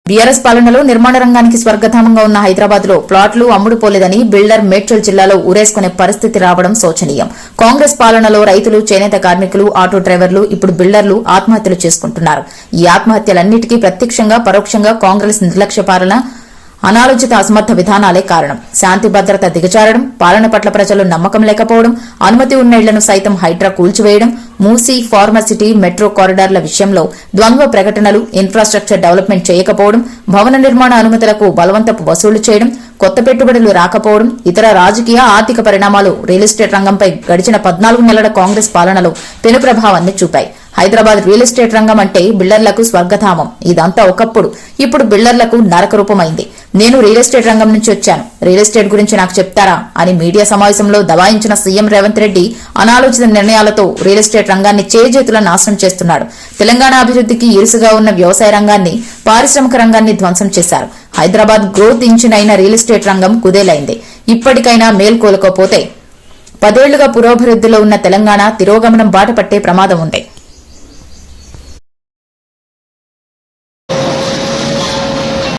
BRS పాలనలో నిర్మాణ రంగానికి స్వర్గధామంగా ఉన్న హైదరాబాద్ లో ప్లాట్లు అమ్ముడు పోలేదని బిల్డర్ మేడ్చల్ జిల్లాలో ఊరేసుకునే పరిస్థితి రావడం శోచనీయం. కాంగ్రెస్ పాలనలో రైతులు, చేనేత కార్మికులు, ఆటో డ్రైవర్లు, ఇప్పుడు బిల్డర్లు ఆత్మహత్యలు చేసుకుంటున్నారు. ఈ ఆత్మహత్యలన్నిటికీ ప్రత్యక్షంగా, పరోక్షంగా కాంగ్రెస్ నిర్లక్ష్య పాలన, అనాలోచిత అసమర్థ విధానాలే కారణం. శాంతి భద్రత దిగజారడం, పాలన పట్ల ప్రజలు నమ్మకం లేకపోవడం, అనుమతి ఉన్న ఇళ్లను సైతం హైడ్రా కూల్చివేయడం, మూసీ, ఫార్మసిటీ, మెట్రో కారిడార్ల విషయంలో ద్వంద్వ ప్రకటనలు, ఇన్ఫ్రాస్ట్రక్చర్ డెవలప్మెంట్ చేయకపోవడం, భవన నిర్మాణ అనుమతులకు బలవంతపు వసూలు చేయడం, కొత్త పెట్టుబడులు రాకపోవడం, ఇతర రాజకీయ, ఆర్థిక పరిణామాలు రియల్ ఎస్టేట్ రంగంపై గడిచిన 14 నెలల కాంగ్రెస్ పాలనలో పెను ప్రభావాన్ని చూపాయి. హైదరాబాద్ రియల్ ఎస్టేట్ రంగం అంటే బిల్డర్లకు స్వర్గధామం. ఇదంతా ఒకప్పుడు, ఇప్పుడు బిల్డర్లకు నరక రూపమైంది. నేను రియల్ ఎస్టేట్ రంగం నుంచి వచ్చాను, రియల్ ఎస్టేట్ గురించి నాకు చెప్తారా అని మీడియా సమావేశంలో దబాయించిన సీఎం రేవంత్ రెడ్డి అనాలోచిత నిర్ణయాలతో రియల్ ఎస్టేట్ రంగాన్ని చేజేతుల నాశనం చేస్తున్నాడు. తెలంగాణ అభివృద్ధికి ఇరుసుగా ఉన్న వ్యవసాయ రంగాన్ని, పారిశ్రామిక రంగాన్ని ధ్వంసం చేశారు. హైదరాబాద్ గ్రోత్ ఇంజిన్ అయిన రియల్ ఎస్టేట్ రంగం కుదేలైంది. ఇప్పటికైనా మేల్కోలుకోపోతే 10 ఏళ్లుగా పురోభివృద్ధిలో ఉన్న తెలంగాణ తిరోగమనం బాట పట్టే ప్రమాదం ఉంది.